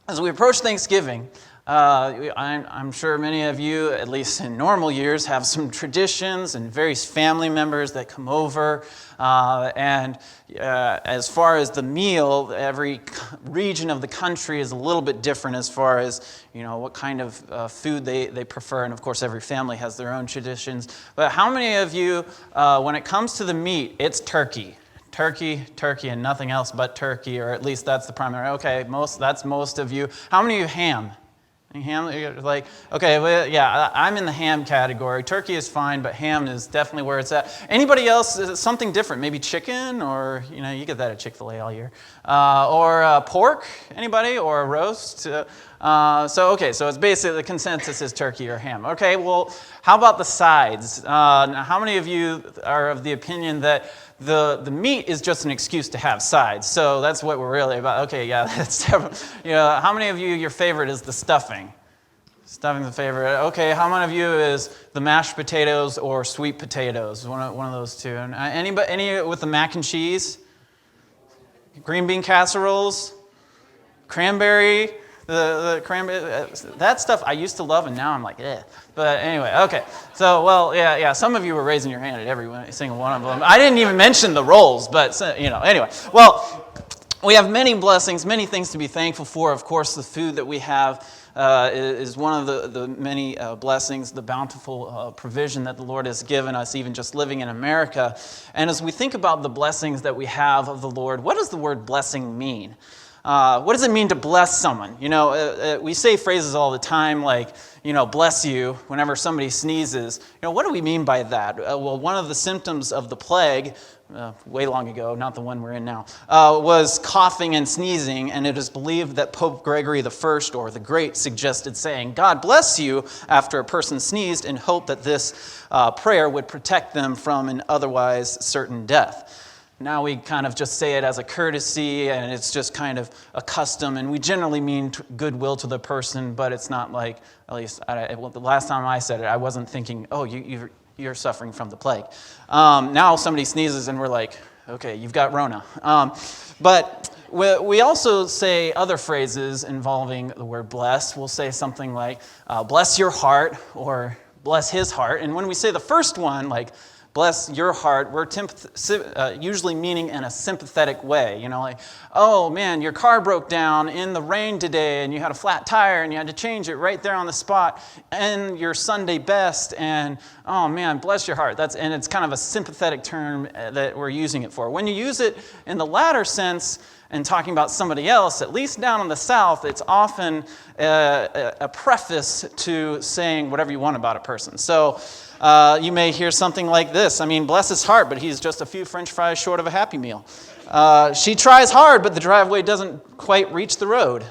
As we approach Thanksgiving, I'm sure many of you, at least in normal years, have some traditions and various family members that come over. As far as the meal, every region of the country is a little bit different as far as what kind of food they prefer. And of course, every family has their own traditions. But how many of you, when it comes to the meat, it's turkey? Turkey, and nothing else but turkey, or at least that's the primary. Okay, that's most of you. How many of you ham? Any ham? Like, okay, well, yeah, I'm in the ham category. Turkey is fine, but ham is definitely where it's at. Anybody else, something different? Maybe chicken, or, you get that at Chick-fil-A all year. Or pork, anybody? Or a roast? So it's basically the consensus is turkey or ham. Okay, well, how about the sides? Now, how many of you are of the opinion that the meat is just an excuse to have sides? So that's what we're really about. Okay, yeah, that's how many of you, your favorite is the stuffing? Stuffing's the favorite. Okay, how many of you is the mashed potatoes or sweet potatoes? One of those two. And any with the mac and cheese? Green bean casseroles? Cranberry? The cranberry, that stuff I used to love, and now I'm like, eh. But anyway, okay. So, well, yeah. Some of you were raising your hand at every single one of them. I didn't even mention the rolls, but anyway. Well, we have many blessings, many things to be thankful for. Of course, the food that we have is one of the many blessings, the bountiful provision that the Lord has given us, even just living in America. And as we think about the blessings that we have of the Lord, what does the word blessing mean? What does it mean to bless someone? We say phrases all the time like, bless you whenever somebody sneezes. What do we mean by that? Well, one of the symptoms of the plague, way long ago, not the one we're in now, was coughing and sneezing, and it is believed that Pope Gregory I, or the Great, suggested saying, God bless you, after a person sneezed, in hope that this prayer would protect them from an otherwise certain death. Now we kind of just say it as a courtesy, and it's just kind of a custom, and we generally mean goodwill to the person, but it's not like, at least the last time I said it, I wasn't thinking, oh, you're suffering from the plague. Now somebody sneezes, and we're like, okay, you've got Rona. But we also say other phrases involving the word bless. We'll say something like, bless your heart, or bless his heart. And when we say the first one, like, bless your heart, we're usually meaning in a sympathetic way. Like, oh man, your car broke down in the rain today and you had a flat tire and you had to change it right there on the spot, and your Sunday best, and oh man, bless your heart. And it's kind of a sympathetic term that we're using it for. When you use it in the latter sense and talking about somebody else, at least down in the South, it's often a preface to saying whatever you want about a person. So you may hear something like this. Bless his heart, but he's just a few French fries short of a Happy Meal. She tries hard, but the driveway doesn't quite reach the road.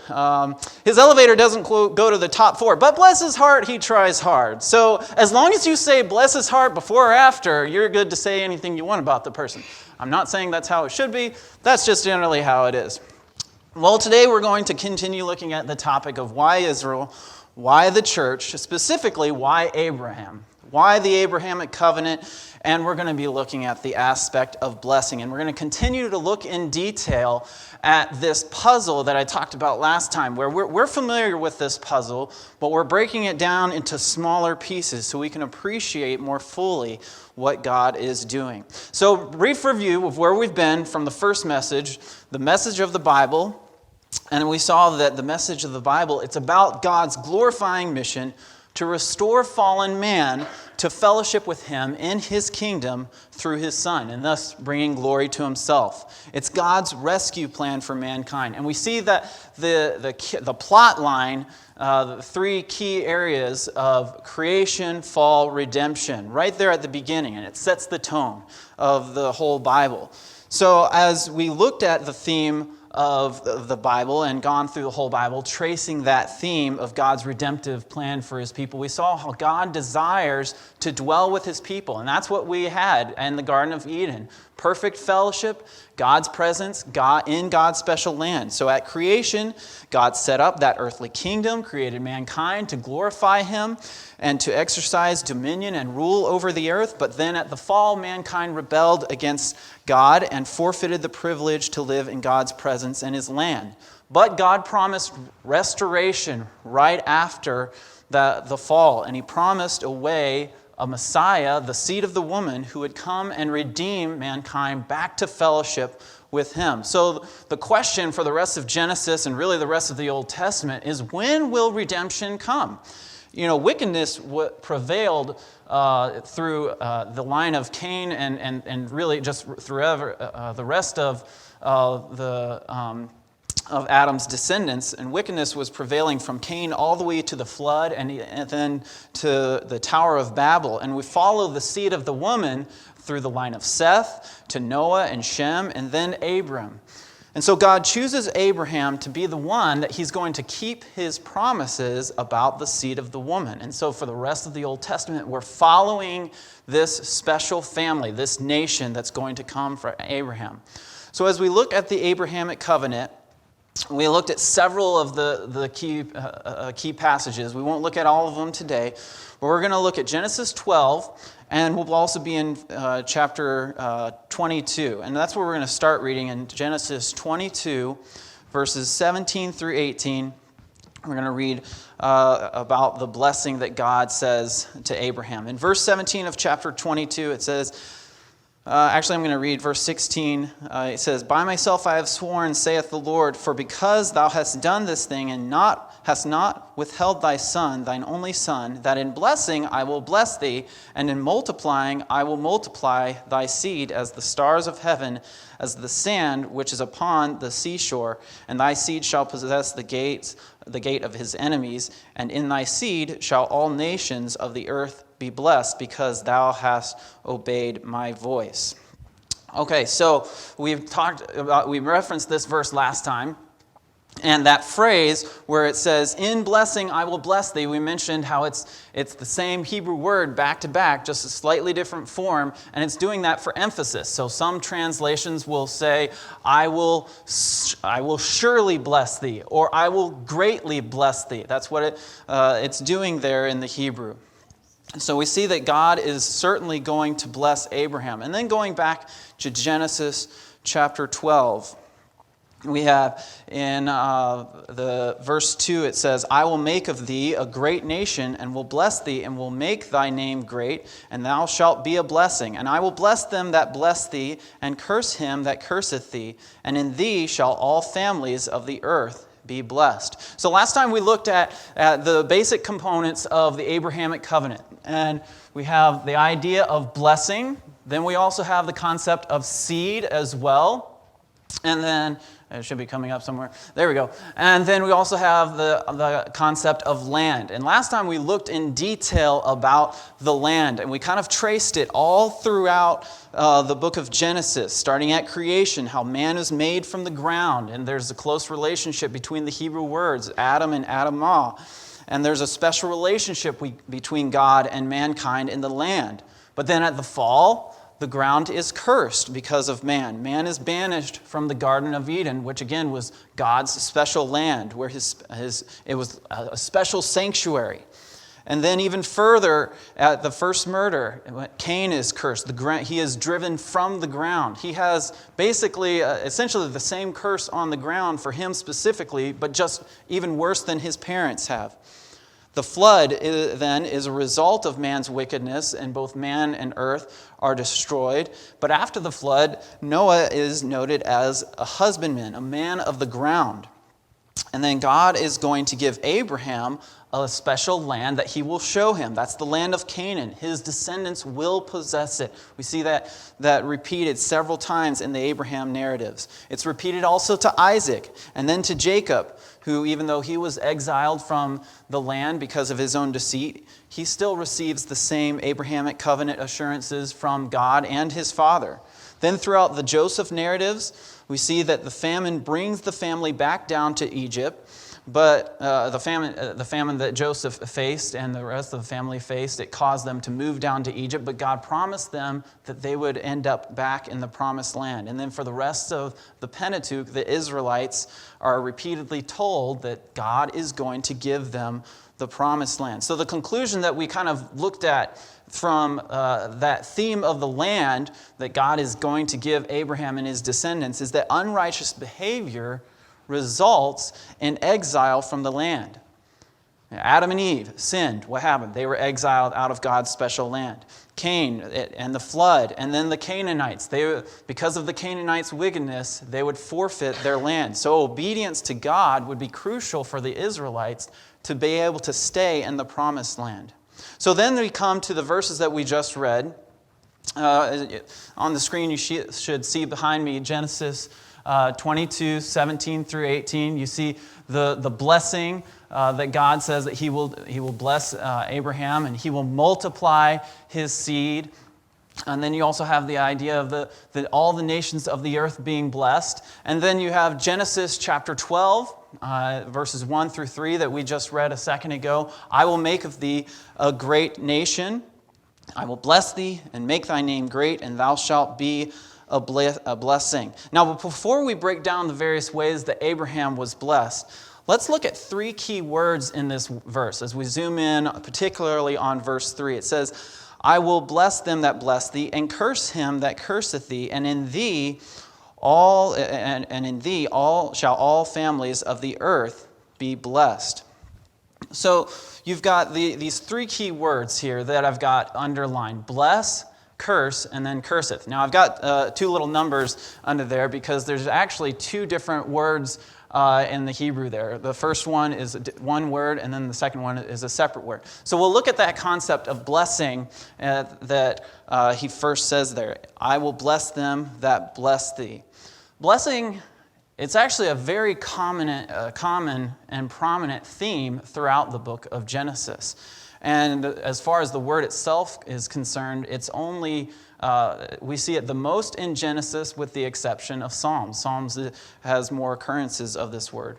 His elevator doesn't go to the top floor, but bless his heart, he tries hard. So as long as you say bless his heart before or after, you're good to say anything you want about the person. I'm not saying that's how it should be. That's just generally how it is. Well, today we're going to continue looking at the topic of why Israel, why the church, specifically why Abraham. Why the Abrahamic covenant, and we're going to be looking at the aspect of blessing. And we're going to continue to look in detail at this puzzle that I talked about last time, where we're familiar with this puzzle, but we're breaking it down into smaller pieces so we can appreciate more fully what God is doing. So, brief review of where we've been from the first message, the message of the Bible, and we saw that the message of the Bible, it's about God's glorifying mission to restore fallen man to fellowship with him in his kingdom through his Son, and thus bringing glory to himself. It's God's rescue plan for mankind. And we see that the plot line, the three key areas of creation, fall, redemption, right there at the beginning, and it sets the tone of the whole Bible. So as we looked at the theme of the Bible and gone through the whole Bible, tracing that theme of God's redemptive plan for his people, we saw how God desires to dwell with his people. And that's what we had in the Garden of Eden. Perfect fellowship, God's presence, God in God's special land. So at creation, God set up that earthly kingdom, created mankind to glorify him and to exercise dominion and rule over the earth. But then at the fall, mankind rebelled against God and forfeited the privilege to live in God's presence and his land. But God promised restoration right after the fall, and he promised a Messiah, the seed of the woman, who would come and redeem mankind back to fellowship with him. So the question for the rest of Genesis and really the rest of the Old Testament is, when will redemption come? Wickedness prevailed through the line of Cain and really just through the rest of Adam's descendants, and wickedness was prevailing from Cain all the way to the flood and then to the Tower of Babel. And we follow the seed of the woman through the line of Seth to Noah and Shem and then Abram. And so God chooses Abraham to be the one that he's going to keep his promises about the seed of the woman. And so for the rest of the Old Testament, we're following this special family, this nation that's going to come for Abraham. So as we look at the Abrahamic covenant, we looked at several of the key passages. We won't look at all of them today, but we're going to look at Genesis 12, and we'll also be in chapter 22. And that's where we're going to start reading, in Genesis 22, verses 17 through 18. We're going to read about the blessing that God says to Abraham. In verse 17 of chapter 22, it says, actually, I'm going to read verse 16. It says, "By myself I have sworn, saith the Lord, for because thou hast done this thing, and hast not withheld thy son, thine only son, that in blessing I will bless thee, and in multiplying I will multiply thy seed as the stars of heaven, as the sand which is upon the seashore. And thy seed shall possess the gate of his enemies, and in thy seed shall all nations of the earth be blessed, because thou hast obeyed my voice." Okay, so we referenced this verse last time, and that phrase where it says, "In blessing I will bless thee," we mentioned how it's the same Hebrew word back to back, just a slightly different form, and it's doing that for emphasis. So some translations will say, I will surely bless thee," or "I will greatly bless thee." That's what it's doing there in the Hebrew. So we see that God is certainly going to bless Abraham. And then going back to Genesis chapter 12, we have in the verse 2, it says, "I will make of thee a great nation, and will bless thee, and will make thy name great, and thou shalt be a blessing. And I will bless them that bless thee, and curse him that curseth thee. And in thee shall all families of the earth be blessed." So last time we looked at the basic components of the Abrahamic covenant. And we have the idea of blessing. Then we also have the concept of seed as well. And then, it should be coming up somewhere. There we go. And then we also have the concept of land. And last time we looked in detail about the land. And we kind of traced it all throughout the book of Genesis, starting at creation, how man is made from the ground. And there's a close relationship between the Hebrew words, Adam and Adamah. And there's a special relationship between God and mankind in the land. But then at the fall, the ground is cursed because of man. Man is banished from the Garden of Eden, which again was God's special land, where it was a special sanctuary. And then even further, at the first murder, Cain is cursed. He is driven from the ground. He has basically, essentially the same curse on the ground for him specifically, but just even worse than his parents have. The flood then is a result of man's wickedness, and both man and earth are destroyed. But after the flood, Noah is noted as a husbandman, a man of the ground. And then God is going to give Abraham a special land that he will show him. That's the land of Canaan. His descendants will possess it. We see that repeated several times in the Abraham narratives. It's repeated also to Isaac and then to Jacob, who, even though he was exiled from the land because of his own deceit, he still receives the same Abrahamic covenant assurances from God and his father. Then throughout the Joseph narratives, we see that the famine brings the family back down to Egypt. But the famine that Joseph faced and the rest of the family faced, it caused them to move down to Egypt. But God promised them that they would end up back in the promised land. And then for the rest of the Pentateuch, the Israelites are repeatedly told that God is going to give them the promised land. So the conclusion that we kind of looked at from that theme of the land that God is going to give Abraham and his descendants is that unrighteous behavior results in exile from the land. Adam and Eve sinned. What happened? They were exiled out of God's special land. Cain and the flood, and then the Canaanites. Because of the Canaanites' wickedness, they would forfeit their land. So obedience to God would be crucial for the Israelites to be able to stay in the promised land. So then we come to the verses that we just read. On the screen you should see behind me Genesis 22, 17 through 18. You see the blessing that God says that He will bless Abraham, and He will multiply his seed. And then you also have the idea of that all the nations of the earth being blessed. And then you have Genesis chapter 12, verses 1 through 3 that we just read a second ago. I will make of thee a great nation. I will bless thee and make thy name great, and thou shalt be a blessing. Now, before we break down the various ways that Abraham was blessed, let's look at three key words in this verse as we zoom in, particularly on verse 3. It says, I will bless them that bless thee, and curse him that curseth thee, and in thee all shall all families of the earth be blessed. So you've got these three key words here that I've got underlined: bless, curse, and then curseth. Now I've got two little numbers under there because there's actually two different words in the Hebrew there. The first one is one word, and then the second one is a separate word. So we'll look at that concept of blessing that he first says there. I will bless them that bless thee. Blessing, it's actually a very common and prominent theme throughout the book of Genesis. And as far as the word itself is concerned, it's only, we see it the most in Genesis with the exception of Psalms. Psalms has more occurrences of this word.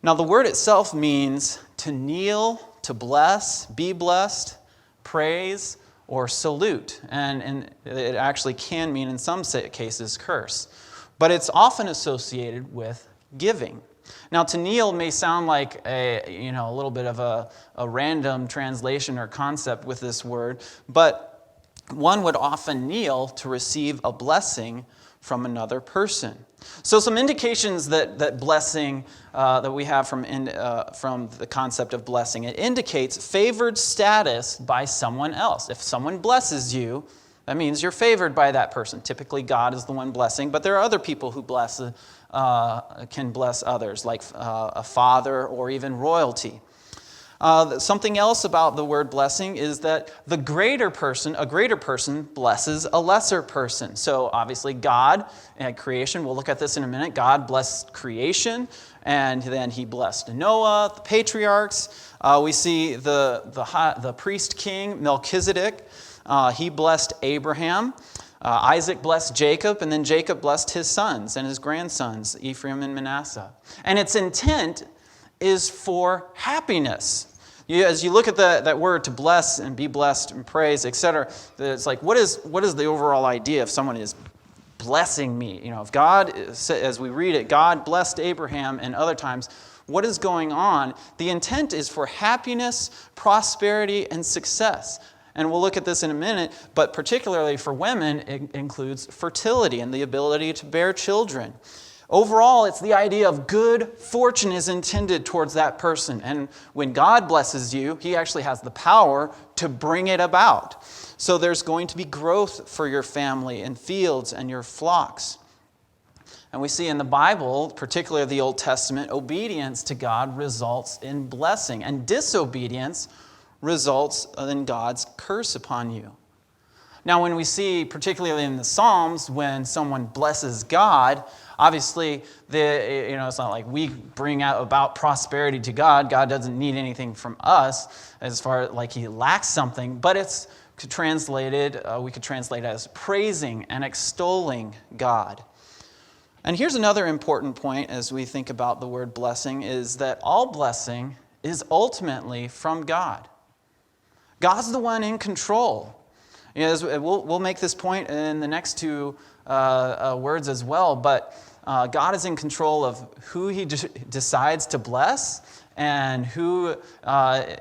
Now the word itself means to kneel, to bless, be blessed, praise, or salute. And it actually can mean in some cases curse. But it's often associated with giving. Now, to kneel may sound like a little bit of a random translation or concept with this word, but one would often kneel to receive a blessing from another person. So some indications that blessing that we have from the concept of blessing, it indicates favored status by someone else. If someone blesses you, that means you're favored by that person. Typically, God is the one blessing, but there are other people who can bless others, like a father or even royalty. Something else about the word blessing is that a greater person blesses a lesser person. So obviously God and creation, we'll look at this in a minute, God blessed creation, and then He blessed Noah, the patriarchs. We see the priest king Melchizedek. He blessed Abraham. Isaac blessed Jacob, and then Jacob blessed his sons and his grandsons, Ephraim and Manasseh. And its intent is for happiness. As you look at that word to bless and be blessed and praise, etc., it's like, what is the overall idea if someone is blessing me? If God, as we read it, God blessed Abraham and other times, what is going on? The intent is for happiness, prosperity, and success. And we'll look at this in a minute, but particularly for women, it includes fertility and the ability to bear children. Overall, it's the idea of good fortune is intended towards that person. And when God blesses you, He actually has the power to bring it about. So there's going to be growth for your family and fields and your flocks. And we see in the Bible, particularly the Old Testament, obedience to God results in blessing, and disobedience results in God's curse upon you. Now, when we see, particularly in the Psalms, when someone blesses God, obviously, it's not like we bring out about prosperity to God. God doesn't need anything from us as far as like He lacks something, but it's translated, we could translate it as praising and extolling God. And here's another important point as we think about the word blessing, is that all blessing is ultimately from God. God's the one in control. We'll make this point in the next two words as well, but God is in control of who He decides to bless and who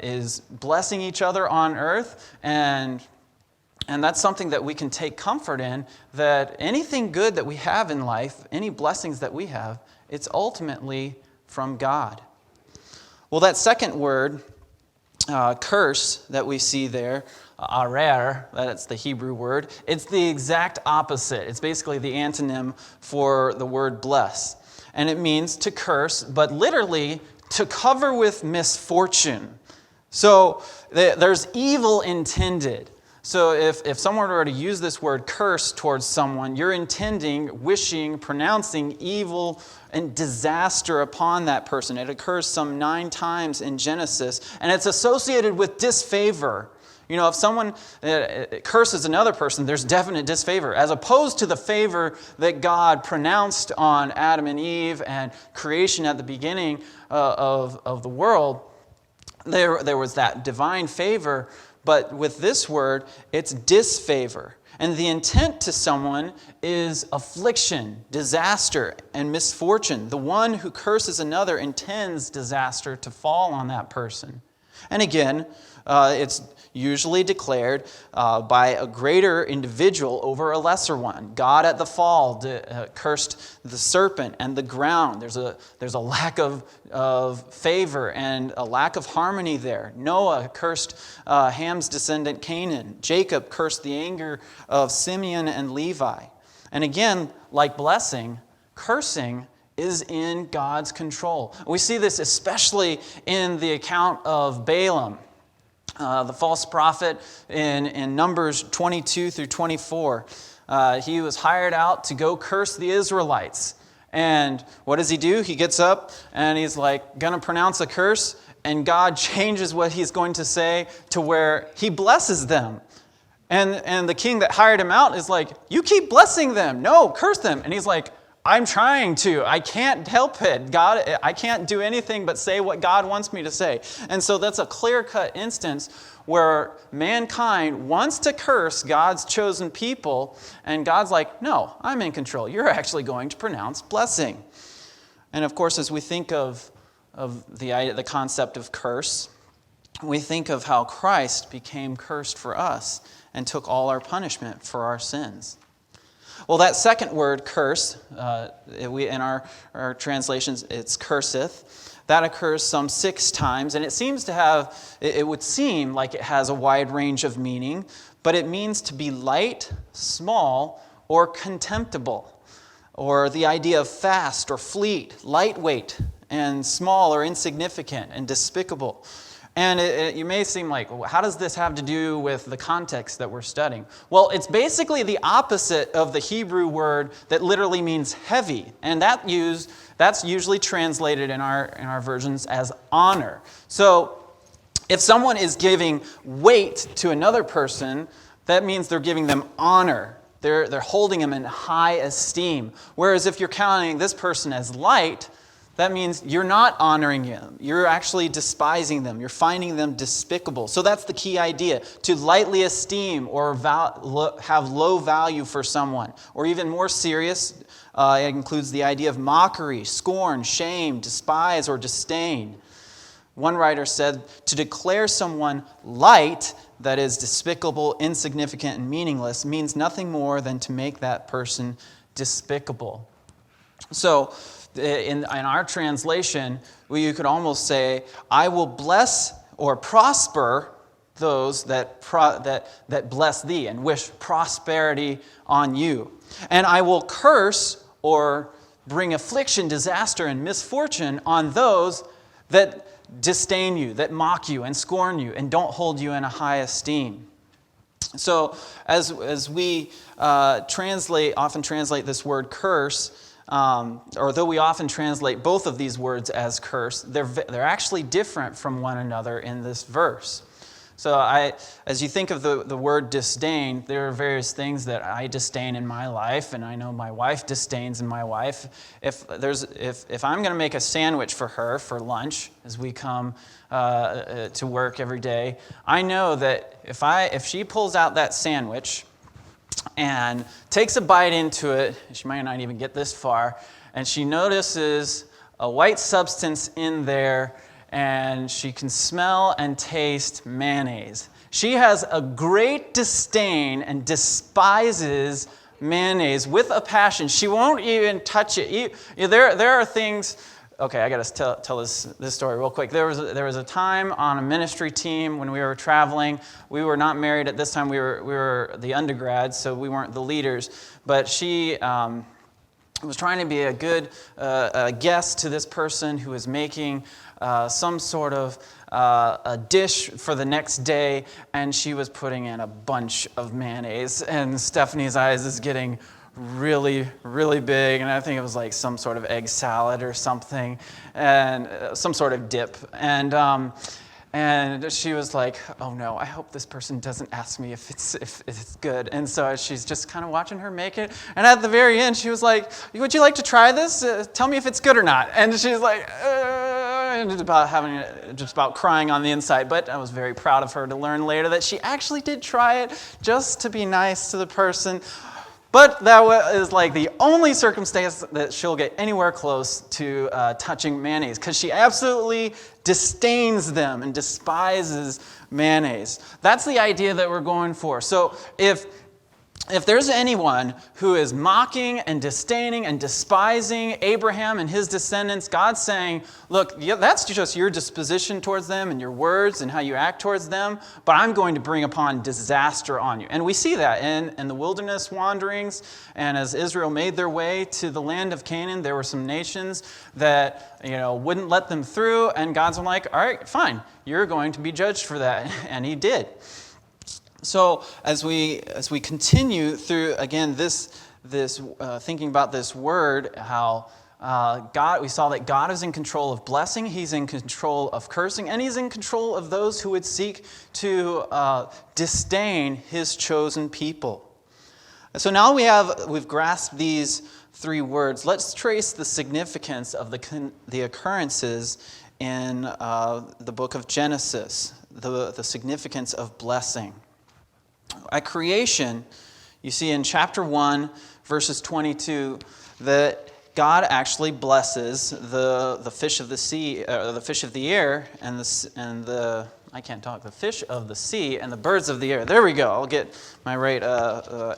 is blessing each other on earth, and that's something that we can take comfort in, that anything good that we have in life, any blessings that we have, it's ultimately from God. Well, that second word, curse, that we see there, arer, that's the Hebrew word, it's the exact opposite. It's basically the antonym for the word bless. And it means to curse, but literally to cover with misfortune. So there's evil intended. So if someone were to use this word curse towards someone, you're intending, wishing, pronouncing evil and disaster upon that person. It occurs some 9 times in Genesis, and it's associated with disfavor. You know, if someone curses another person, there's definite disfavor, as opposed to the favor that God pronounced on Adam and Eve and creation at the beginning of the world. There was that divine favor, but with this word, it's disfavor. And the intent to someone is affliction, disaster, and misfortune. The one who curses another intends disaster to fall on that person. And again, it's usually declared by a greater individual over a lesser one. God at the fall cursed the serpent and the ground. There's a lack of favor and a lack of harmony there. Noah cursed Ham's descendant Canaan. Jacob cursed the anger of Simeon and Levi. And again, like blessing, cursing is in God's control. We see this especially in the account of Balaam, the false prophet in Numbers 22 through 24. He was hired out to go curse the Israelites. And what does he do? He gets up and he's like going to pronounce a curse, and God changes what he's going to say to where he blesses them. And the king that hired him out is like, you keep blessing them. No, curse them. And he's like, I'm trying to. I can't help it. God, I can't do anything but say what God wants me to say. And so that's a clear-cut instance where mankind wants to curse God's chosen people, and God's like, no, I'm in control. You're actually going to pronounce blessing. And of course, as we think of the concept of curse, we think of how Christ became cursed for us and took all our punishment for our sins. Well, that second word, curse, in our translations, it's curseth. That occurs some 6 times, and it would seem like it has a wide range of meaning, but it means to be light, small, or contemptible, or the idea of fast or fleet, lightweight, and small or insignificant and despicable. And you may seem like, well, how does this have to do with the context that we're studying? Well, it's basically the opposite of the Hebrew word that literally means heavy. And that's usually translated in our versions as honor. So if someone is giving weight to another person, that means they're giving them honor. They're holding them in high esteem. Whereas if you're counting this person as light, that means you're not honoring them. You're actually despising them. You're finding them despicable. So that's the key idea, to lightly esteem or have low value for someone. Or even more serious, it includes the idea of mockery, scorn, shame, despise, or disdain. One writer said, to declare someone light, that is despicable, insignificant, and meaningless, means nothing more than to make that person despicable. So, in our translation, you could almost say, I will bless or prosper those that bless thee and wish prosperity on you. And I will curse or bring affliction, disaster, and misfortune on those that disdain you, that mock you and scorn you and don't hold you in a high esteem. So as we often translate this word curse, or though we often translate both of these words as curse, they're actually different from one another in this verse. So as you think of the word disdain, there are various things that I disdain in my life, and I know my wife disdains in my wife. If I'm going to make a sandwich for her for lunch as we come to work every day, I know that if she pulls out that sandwich and takes a bite into it, she might not even get this far, and she notices a white substance in there, and she can smell and taste mayonnaise. She has a great disdain and despises mayonnaise with a passion. She won't even touch it. There are things. Okay, I got to tell this story real quick. There was a time on a ministry team when we were traveling. We were not married at this time. We were the undergrads, so we weren't the leaders. But she was trying to be a good guest to this person who was making some sort of a dish for the next day, and she was putting in a bunch of mayonnaise. And Stephanie's eyes is getting really, really big, and I think it was like some sort of egg salad or something, and some sort of dip. And she was like, "Oh no, I hope this person doesn't ask me if it's good." And so she's just kind of watching her make it. And at the very end, she was like, "Would you like to try this? Tell me if it's good or not." And she's like, and just about crying on the inside. But I was very proud of her to learn later that she actually did try it just to be nice to the person. But that is like the only circumstance that she'll get anywhere close to touching mayonnaise, because she absolutely disdains them and despises mayonnaise. That's the idea that we're going for. So if there's anyone who is mocking and disdaining and despising Abraham and his descendants, God's saying, look, yeah, that's just your disposition towards them and your words and how you act towards them, but I'm going to bring upon disaster on you. And we see that in the wilderness wanderings, and as Israel made their way to the land of Canaan, there were some nations that wouldn't let them through, and God's like, all right, fine, you're going to be judged for that. And he did. So as we continue through again this thinking about this word, how we saw that God is in control of blessing, He's in control of cursing, and He's in control of those who would seek to disdain His chosen people. So now we've grasped these three words. Let's trace the significance of the occurrences in the book of Genesis, the significance of blessing. At creation, you see in chapter 1, verses 22, that God actually blesses the fish of the sea, the fish of the air, and the fish of the sea and the birds of the air. There we go. I'll get my right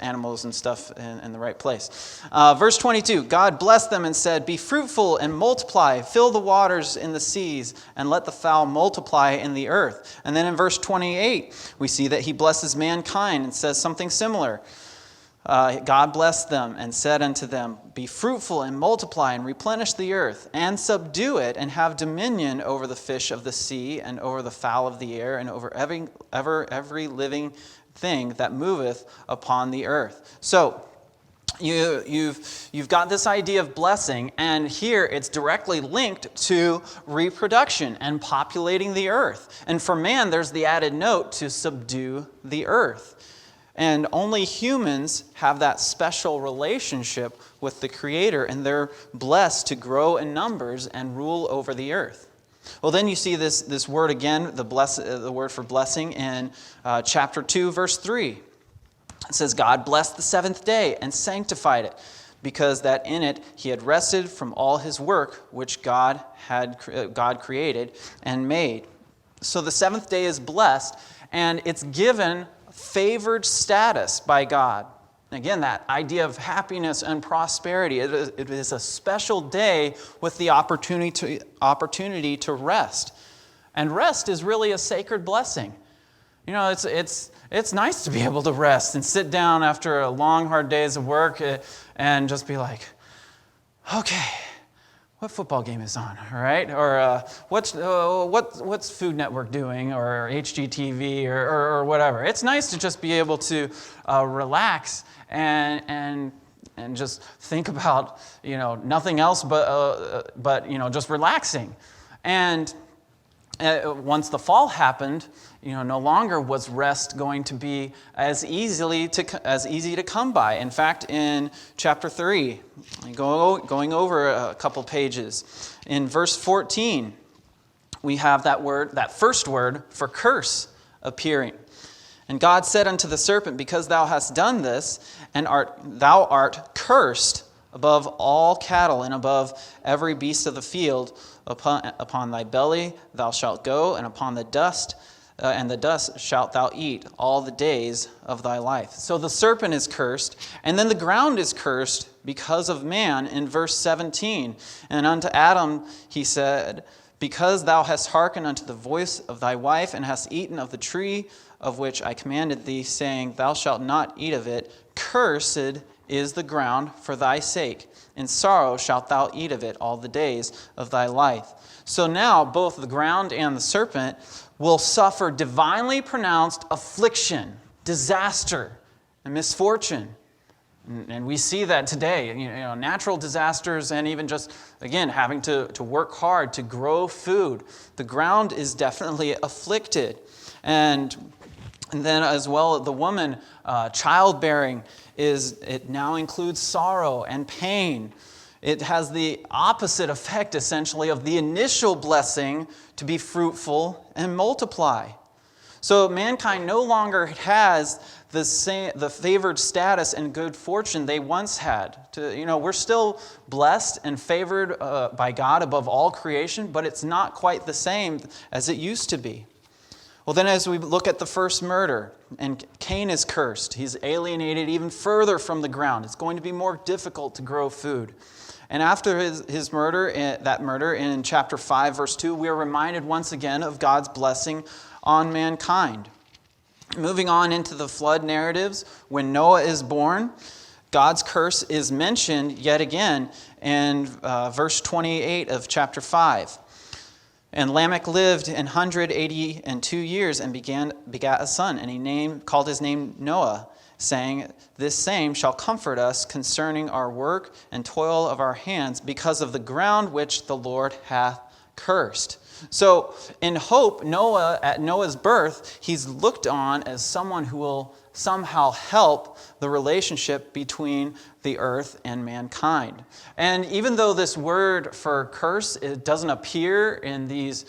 animals and stuff in the right place. Verse 22, God blessed them and said, "Be fruitful and multiply, fill the waters in the seas, and let the fowl multiply in the earth." And then in verse 28, we see that He blesses mankind and says something similar. God blessed them and said unto them, "Be fruitful and multiply and replenish the earth, and subdue it, and have dominion over the fish of the sea, and over the fowl of the air, and over every living thing that moveth upon the earth." So you've got this idea of blessing, and here it's directly linked to reproduction and populating the earth. And for man, there's the added note to subdue the earth. And only humans have that special relationship with the Creator, and they're blessed to grow in numbers and rule over the earth. Well, then you see this word again, the word for blessing, in chapter 2, verse 3. It says, "God blessed the seventh day and sanctified it, because that in it He had rested from all His work which God created and made." So the seventh day is blessed, and it's given favored status by God. Again, that idea of happiness and prosperity. It is a special day with the opportunity to rest. And rest is really a sacred blessing. It's nice to be able to rest and sit down after a long, hard days of work and just be like, okay, what football game is on, all right? Or what's Food Network doing, or HGTV, or whatever. It's nice to just be able to relax and just think about nothing else but just relaxing. And once the fall happened, no longer was rest going to be as easy to come by. In fact, in chapter 3, going over a couple pages, in verse 14, we have that first word for curse appearing. "And God said unto the serpent, Because thou hast done this, and thou art cursed above all cattle and above every beast of the field, upon thy belly thou shalt go, and upon the dust and the dust shalt thou eat all the days of thy life. So the serpent is cursed, and then the ground is cursed because of man in verse 17. And unto Adam he said, because thou hast hearkened unto the voice of thy wife, and hast eaten of the tree of which I commanded thee, saying, thou shalt not eat of it, cursed is the ground for thy sake. In sorrow shalt thou eat of it all the days of thy life. So now both the ground and the serpent will suffer divinely pronounced affliction, disaster, and misfortune. And we see that today, natural disasters, and even just, again, having to work hard to grow food. The ground is definitely afflicted. And then as well, the woman, childbearing, it now includes sorrow and pain. It has the opposite effect, essentially, of the initial blessing to be fruitful and multiply. So mankind no longer has the favored status and good fortune they once had. We're still blessed and favored by God above all creation, but it's not quite the same as it used to be. Well, then as we look at the first murder, and Cain is cursed. He's alienated even further from the ground. It's going to be more difficult to grow food. And after his murder, that murder in chapter 5, verse 2, we are reminded once again of God's blessing on mankind. Moving on into the flood narratives, when Noah is born, God's curse is mentioned yet again in verse 28 of chapter 5. And Lamech lived 182 years and begat a son, and he called his name Noah, saying, this same shall comfort us concerning our work and toil of our hands, because of the ground which the Lord hath cursed. So in hope, Noah, at Noah's birth, he's looked on as someone who will somehow help the relationship between the earth and mankind. And even though this word for curse, it doesn't appear in these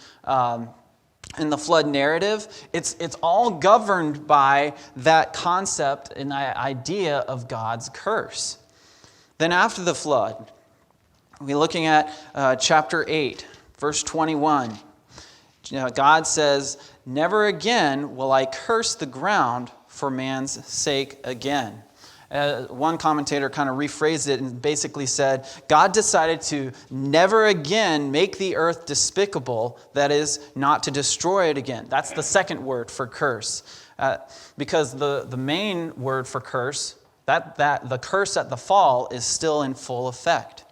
in the flood narrative, it's all governed by that concept and that idea of God's curse. Then after the flood, we're looking at chapter 8, verse 21. God says, never again will I curse the ground for man's sake again. One commentator kind of rephrased it and basically said, God decided to never again make the earth despicable, that is, not to destroy it again. That's the second word for curse. Because the main word for curse, that the curse at the fall, is still in full effect.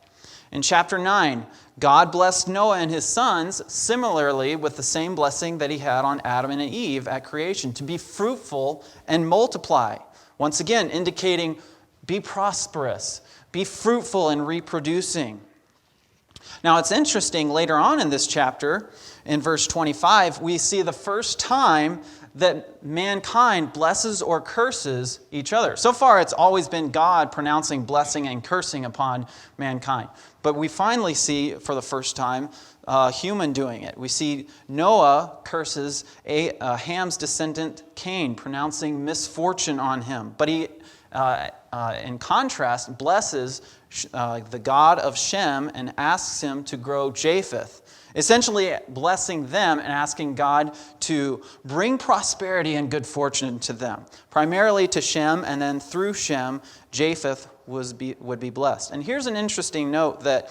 In chapter 9, God blessed Noah and his sons similarly with the same blessing that he had on Adam and Eve at creation, to be fruitful and multiply. Once again, indicating be prosperous, be fruitful in reproducing. Now it's interesting, later on in this chapter, in verse 25, we see the first time that mankind blesses or curses each other. So far, it's always been God pronouncing blessing and cursing upon mankind. But we finally see, for the first time, a human doing it. We see Noah curses Ham's descendant Cain, pronouncing misfortune on him. But he, in contrast, blesses the God of Shem and asks him to grow Japheth, essentially blessing them and asking God to bring prosperity and good fortune to them, primarily to Shem, and then through Shem, Japheth would be blessed. And here's an interesting note that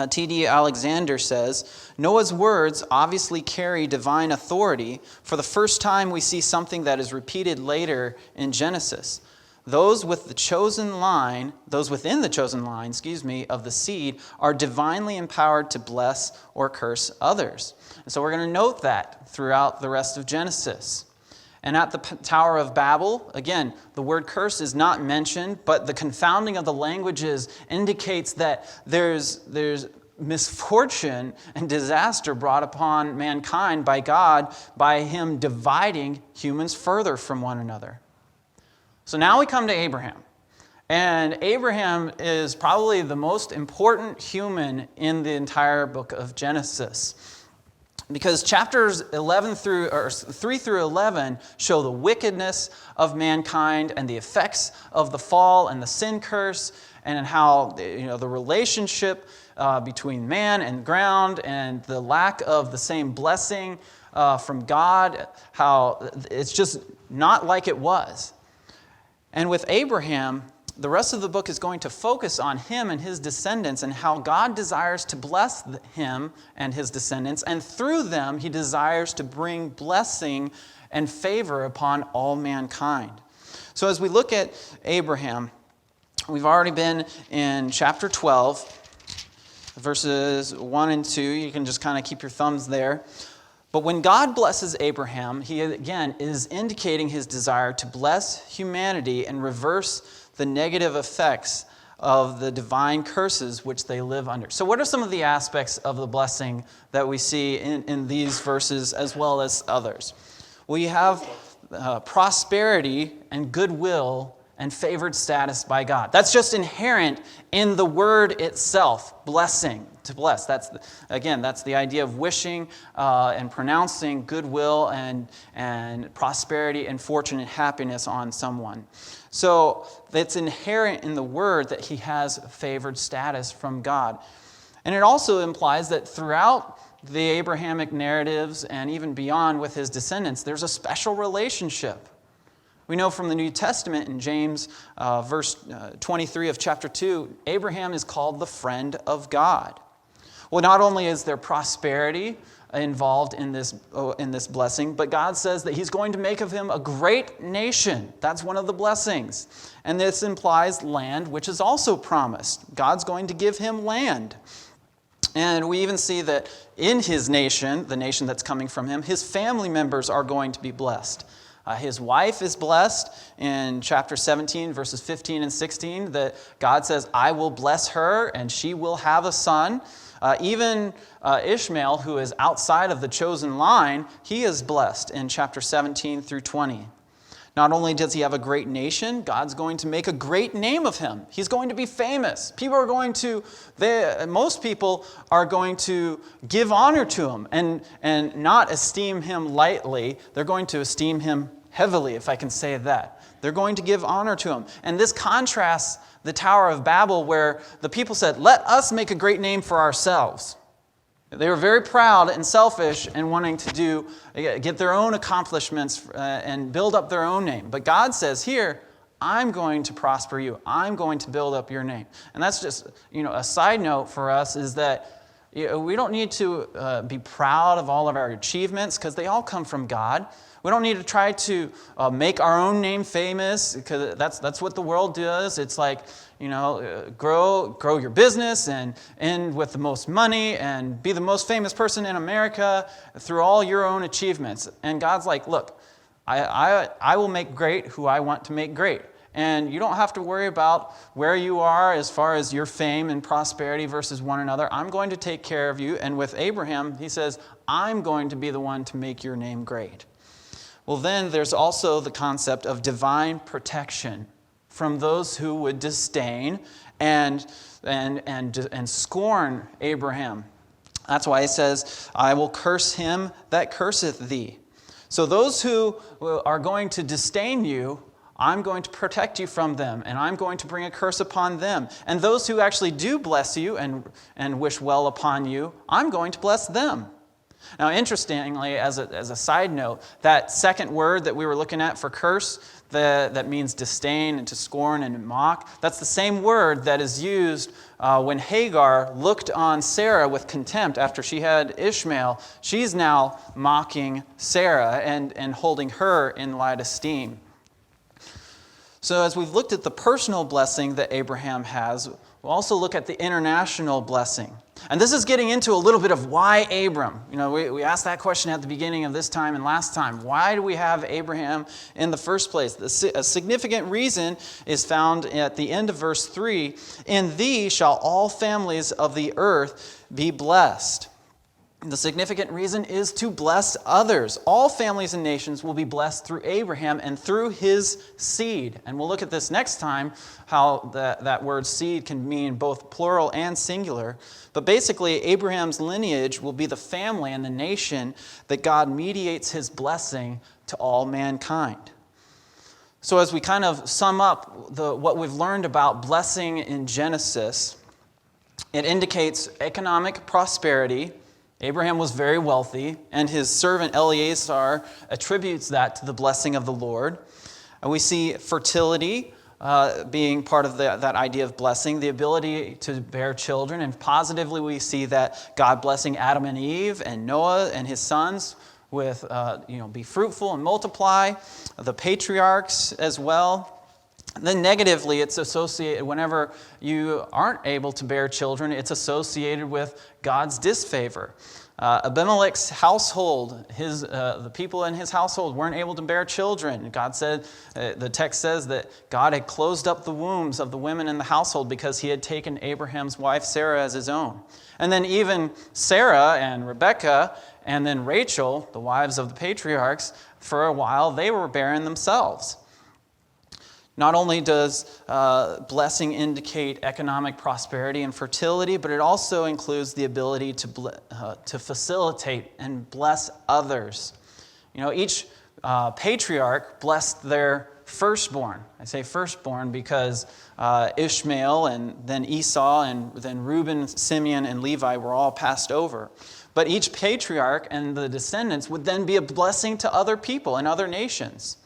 T.D. Alexander says, Noah's words obviously carry divine authority. For the first time, we see something that is repeated later in Genesis. Those within the chosen line, of the seed, are divinely empowered to bless or curse others. And so we're going to note that throughout the rest of Genesis. And at the Tower of Babel, again, the word curse is not mentioned, but the confounding of the languages indicates that there's misfortune and disaster brought upon mankind by God by him dividing humans further from one another. So now we come to Abraham. And Abraham is probably the most important human in the entire book of Genesis. Because chapters 3 through 11 show the wickedness of mankind and the effects of the fall and the sin curse, and how the relationship between man and ground and the lack of the same blessing from God, how it's just not like it was. And with Abraham, the rest of the book is going to focus on him and his descendants and how God desires to bless him and his descendants, and through them he desires to bring blessing and favor upon all mankind. So as we look at Abraham, we've already been in chapter 12, verses 1 and 2. You can just kind of keep your thumbs there. But when God blesses Abraham, he again is indicating his desire to bless humanity and reverse the negative effects of the divine curses which they live under. So what are some of the aspects of the blessing that we see in these verses as well as others? Well, you have prosperity and goodwill and favored status by God. That's just inherent in the word itself, blessing, to bless. That's the idea of wishing and pronouncing goodwill and prosperity and fortune and happiness on someone. So it's inherent in the word that he has favored status from God. And it also implies that throughout the Abrahamic narratives and even beyond with his descendants, there's a special relationship. We know from the New Testament in James verse 23 of chapter 2, Abraham is called the friend of God. Well, not only is there prosperity involved in this blessing, but God says that he's going to make of him a great nation. That's one of the blessings. And this implies land, which is also promised. God's going to give him land. And we even see that in his nation, the nation that's coming from him, his family members are going to be blessed. His wife is blessed in chapter 17, verses 15 and 16, that God says, I will bless her and she will have a son. Even Ishmael, who is outside of the chosen line, he is blessed in chapter 17 through 20. Not only does he have a great nation, God's going to make a great name of him. He's going to be famous. Most people are going to give honor to him and not esteem him lightly. They're going to esteem him heavily, if I can say that. They're going to give honor to him. And this contrasts the Tower of Babel, where the people said, let us make a great name for ourselves. They were very proud and selfish and wanting to get their own accomplishments and build up their own name. But God says here, I'm going to prosper you. I'm going to build up your name. And that's just, a side note for us is that we don't need to be proud of all of our achievements because they all come from God. We don't need to try to make our own name famous because that's what the world does. It's like, grow your business and end with the most money and be the most famous person in America through all your own achievements. And God's like, look, I will make great who I want to make great. And you don't have to worry about where you are as far as your fame and prosperity versus one another. I'm going to take care of you. And with Abraham, he says, I'm going to be the one to make your name great. Well, then there's also the concept of divine protection from those who would disdain and scorn Abraham. That's why he says, I will curse him that curseth thee. So those who are going to disdain you, I'm going to protect you from them, and I'm going to bring a curse upon them. And those who actually do bless you and wish well upon you, I'm going to bless them. Now, interestingly, as a side note, that second word that we were looking at for curse, that means disdain and to scorn and mock, that's the same word that is used when Hagar looked on Sarah with contempt after she had Ishmael. She's now mocking Sarah and holding her in light esteem. So as we've looked at the personal blessing that Abraham has, we'll also look at the international blessing. And this is getting into a little bit of why Abram. We asked that question at the beginning of this time and last time. Why do we have Abraham in the first place? A significant reason is found at the end of verse 3. In thee shall all families of the earth be blessed. The significant reason is to bless others. All families and nations will be blessed through Abraham and through his seed. And we'll look at this next time, how that word seed can mean both plural and singular. But basically, Abraham's lineage will be the family and the nation that God mediates his blessing to all mankind. So as we kind of sum up what we've learned about blessing in Genesis, it indicates economic prosperity. Abraham was very wealthy, and his servant Eleazar attributes that to the blessing of the Lord. And we see fertility being part of that idea of blessing, the ability to bear children. And positively, we see that God blessing Adam and Eve and Noah and his sons with, be fruitful and multiply, the patriarchs as well. And then negatively, it's associated, whenever you aren't able to bear children, it's associated with God's disfavor. Abimelech's household, the people in his household weren't able to bear children. God said, the text says that God had closed up the wombs of the women in the household because he had taken Abraham's wife Sarah as his own. And then even Sarah and Rebekah and then Rachel, the wives of the patriarchs, for a while they were barren themselves. Not only does blessing indicate economic prosperity and fertility, but it also includes the ability to facilitate and bless others. Each patriarch blessed their firstborn. I say firstborn because Ishmael and then Esau and then Reuben, Simeon, and Levi were all passed over. But each patriarch and the descendants would then be a blessing to other people and other nations.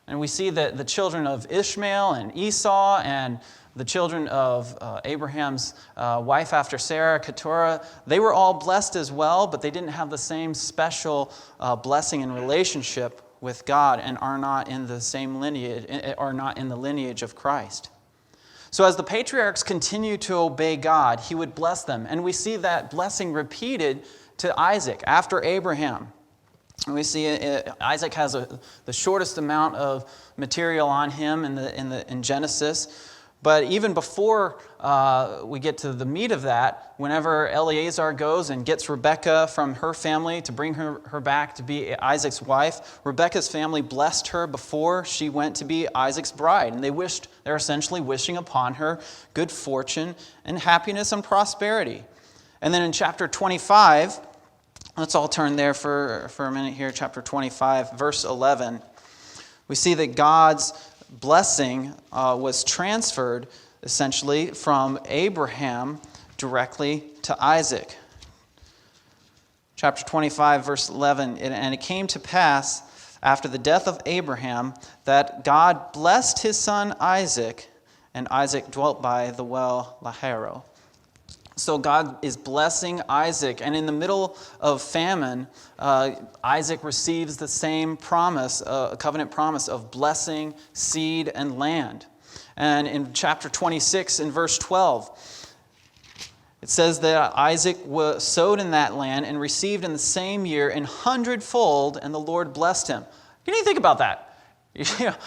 And we see that the children of Ishmael and Esau and the children of Abraham's wife after Sarah, Keturah, they were all blessed as well, but they didn't have the same special blessing and relationship with God and are not in the same lineage, or not in the lineage of Christ. So as the patriarchs continue to obey God, he would bless them. And we see that blessing repeated to Isaac after Abraham. We see Isaac has the shortest amount of material on him in Genesis. But even before we get to the meat of that, whenever Eleazar goes and gets Rebekah from her family to bring her back to be Isaac's wife, Rebekah's family blessed her before she went to be Isaac's bride. And they're essentially wishing upon her good fortune and happiness and prosperity. And then in chapter 25, let's all turn there for a minute here, chapter 25, verse 11. We see that God's blessing was transferred essentially from Abraham directly to Isaac. Chapter 25, verse 11, and it came to pass after the death of Abraham that God blessed his son Isaac, and Isaac dwelt by the well Lahairoi. So God is blessing Isaac, and in the middle of famine, Isaac receives the same promise, covenant promise of blessing, seed, and land. And in chapter 26, in verse 12, it says that Isaac was sowed in that land and received in the same year an hundredfold, and the Lord blessed him. Can you think about that?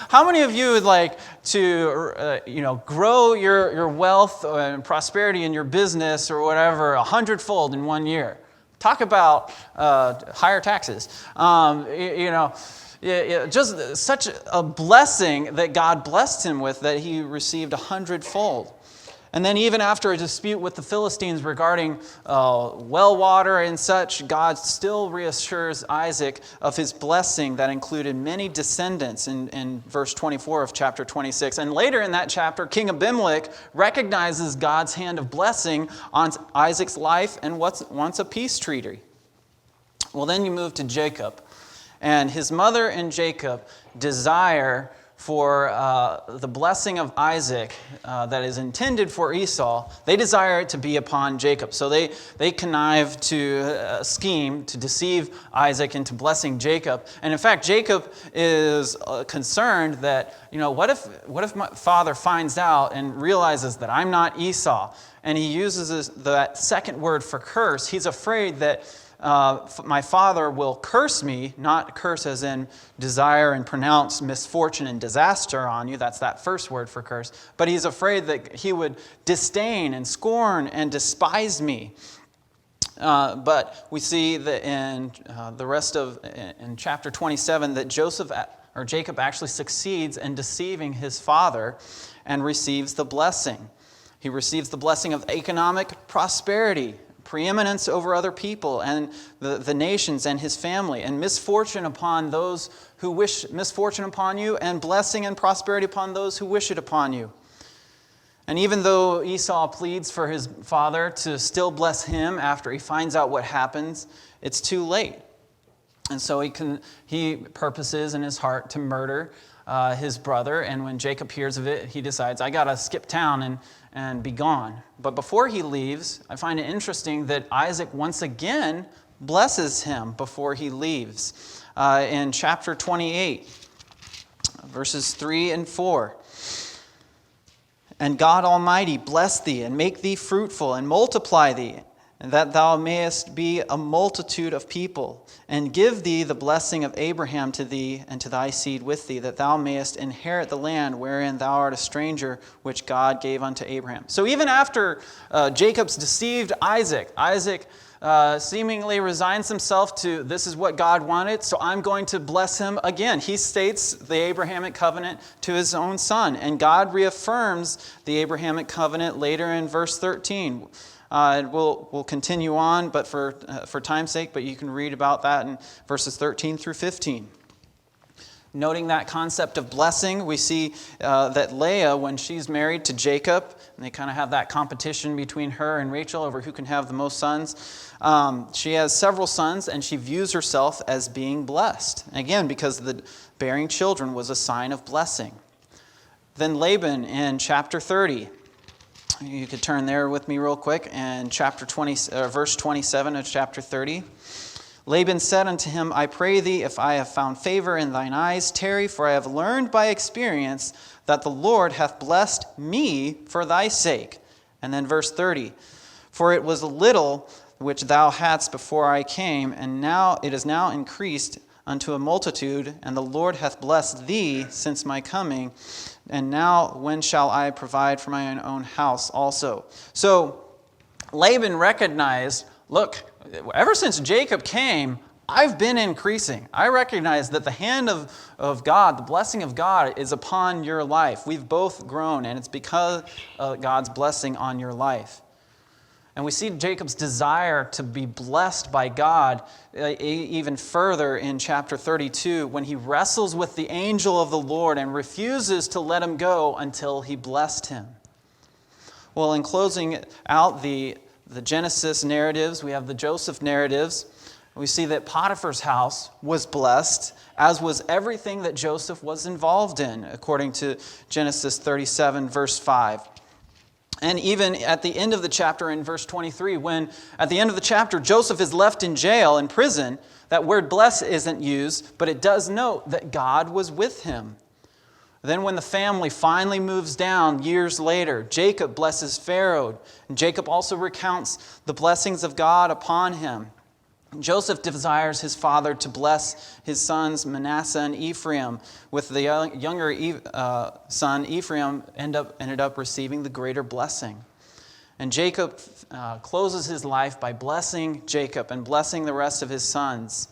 How many of you would like to, grow your wealth and prosperity in your business or whatever 100-fold in 1 year? Talk about higher taxes. Just such a blessing that God blessed him with that he received 100-fold. And then even after a dispute with the Philistines regarding well water and such, God still reassures Isaac of his blessing that included many descendants in verse 24 of chapter 26. And later in that chapter, King Abimelech recognizes God's hand of blessing on Isaac's life and wants a peace treaty. Well, then you move to Jacob. And his mother and Jacob desire for the blessing of Isaac that is intended for Esau, they desire it to be upon Jacob. So they connive to scheme to deceive Isaac into blessing Jacob. And in fact, Jacob is concerned that, what if my father finds out and realizes that I'm not Esau? And he uses that second word for curse. He's afraid that my father will curse me, not curse as in desire and pronounce misfortune and disaster on you. That's that first word for curse. But he's afraid that he would disdain and scorn and despise me. But we see that in in chapter 27 that Jacob actually succeeds in deceiving his father and receives the blessing. He receives the blessing of economic prosperity, preeminence over other people and the nations and his family, and misfortune upon those who wish misfortune upon you, and blessing and prosperity upon those who wish it upon you. And even though Esau pleads for his father to still bless him after he finds out what happens, it's too late. And so he purposes in his heart to murder his brother. And when Jacob hears of it, he decides, I got to skip town and be gone. But before he leaves, I find it interesting that Isaac once again blesses him before he leaves. In chapter 28, verses 3 and 4. And God Almighty bless thee, and make thee fruitful, and multiply thee, and that thou mayest be a multitude of people, and give thee the blessing of Abraham to thee and to thy seed with thee, that thou mayest inherit the land wherein thou art a stranger, which God gave unto Abraham. So even after Jacob's deceived Isaac seemingly resigns himself to, this is what God wanted, so I'm going to bless him again. He states the Abrahamic covenant to his own son, and God reaffirms the Abrahamic covenant later in verse 13. We'll continue on, but for time's sake, but you can read about that in verses 13 through 15. Noting that concept of blessing, we see that Leah, when she's married to Jacob, and they kind of have that competition between her and Rachel over who can have the most sons, she has several sons, and she views herself as being blessed. Again, because the bearing children was a sign of blessing. Then Laban in chapter 30. You could turn there with me real quick, and verse 27 of chapter 30. Laban said unto him, I pray thee, if I have found favor in thine eyes, tarry, for I have learned by experience that the Lord hath blessed me for thy sake. And then verse 30, for it was a little which thou hadst before I came, and now it is now increased unto a multitude, and the Lord hath blessed thee since my coming. And now when shall I provide for my own house also? So Laban recognized, look, ever since Jacob came, I've been increasing. I recognize that the hand of God, the blessing of God is upon your life. We've both grown, and it's because of God's blessing on your life. And we see Jacob's desire to be blessed by God even further in chapter 32 when he wrestles with the angel of the Lord and refuses to let him go until he blessed him. Well, in closing out the Genesis narratives, we have the Joseph narratives. We see that Potiphar's house was blessed, as was everything that Joseph was involved in, according to Genesis 37, verse 5. And even at the end of the chapter in verse 23, when at the end of the chapter Joseph is left in jail, in prison, that word bless isn't used, but it does note that God was with him. Then when the family finally moves down years later, Jacob blesses Pharaoh. And Jacob also recounts the blessings of God upon him. Joseph desires his father to bless his sons Manasseh and Ephraim, with the younger son Ephraim ended up receiving the greater blessing. And Jacob closes his life by blessing Jacob and blessing the rest of his sons.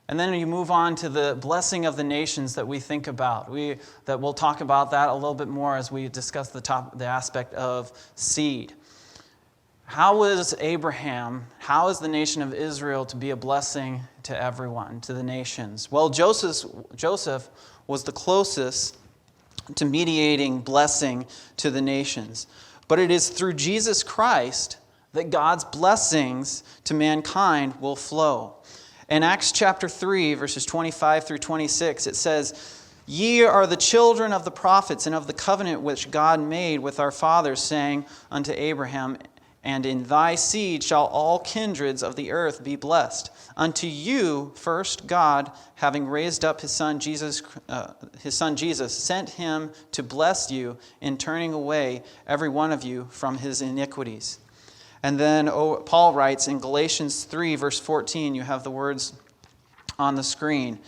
And then you move on to the blessing of the nations that we think about. We'll talk about that a little bit more as we discuss the aspect of seed. How is the nation of Israel to be a blessing to everyone, to the nations? Well, Joseph was the closest to mediating blessing to the nations. But it is through Jesus Christ that God's blessings to mankind will flow. In Acts chapter 3, verses 25 through 26, it says, Ye are the children of the prophets and of the covenant which God made with our fathers, saying unto Abraham, And in thy seed shall all kindreds of the earth be blessed. Unto you first God, having raised up his son Jesus, sent him to bless you in turning away every one of you from his iniquities. And then Paul writes in Galatians 3, verse 14, you have the words on the screen,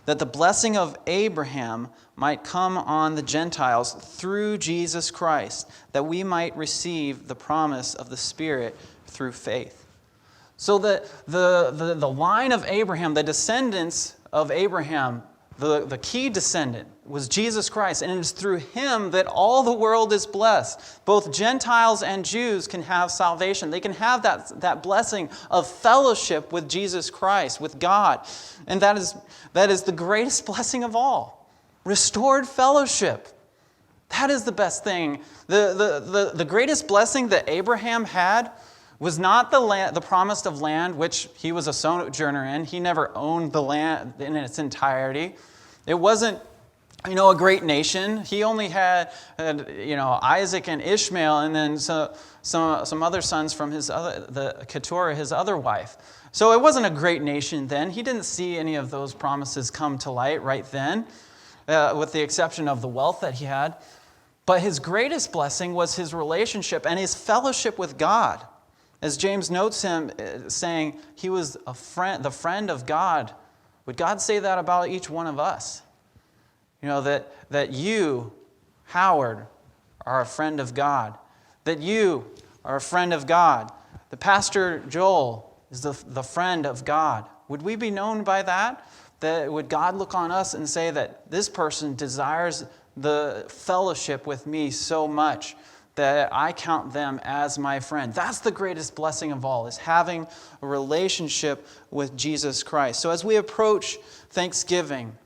that the blessing of Abraham might come on the Gentiles through Jesus Christ, that we might receive the promise of the Spirit through faith. So the line of Abraham, the descendants of Abraham, the key descendant was Jesus Christ. And it is through him that all the world is blessed. Both Gentiles and Jews can have salvation. They can have that blessing of fellowship with Jesus Christ, with God. And that is the greatest blessing of all. Restored fellowship. That is the best thing. The greatest blessing that Abraham had was not the promise of land, which he was a sojourner in. He never owned the land in its entirety. It wasn't, a great nation. He only had Isaac and Ishmael, and then some other sons from Keturah, his other wife. So it wasn't a great nation then. He didn't see any of those promises come to light right then, with the exception of the wealth that he had. But his greatest blessing was his relationship and his fellowship with God. As James notes him saying he was the friend of God. Would God say that about each one of us? That you, Howard, are a friend of God. That you are a friend of God. The Pastor Joel is the friend of God. Would we be known by that? Would God look on us and say that this person desires the fellowship with me so much that I count them as my friend? That's the greatest blessing of all, is having a relationship with Jesus Christ. So as we approach Thanksgiving,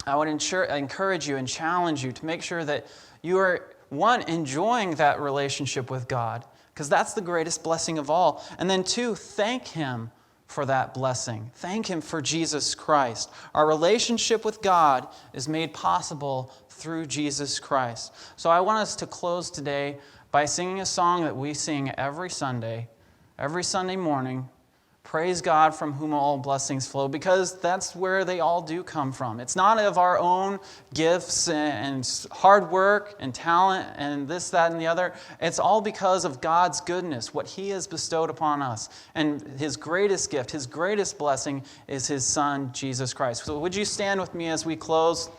I would encourage you and challenge you to make sure that you are, one, enjoying that relationship with God, because that's the greatest blessing of all. And then two, thank Him for that blessing. Thank Him for Jesus Christ. Our relationship with God is made possible through Jesus Christ. So I want us to close today by singing a song that we sing every Sunday morning. Praise God from whom all blessings flow, because that's where they all do come from. It's not of our own gifts and hard work and talent and this, that, and the other. It's all because of God's goodness, what He has bestowed upon us. And His greatest gift, His greatest blessing is His Son, Jesus Christ. So would you stand with me as we close?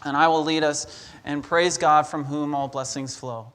And I will lead us and praise God from whom all blessings flow.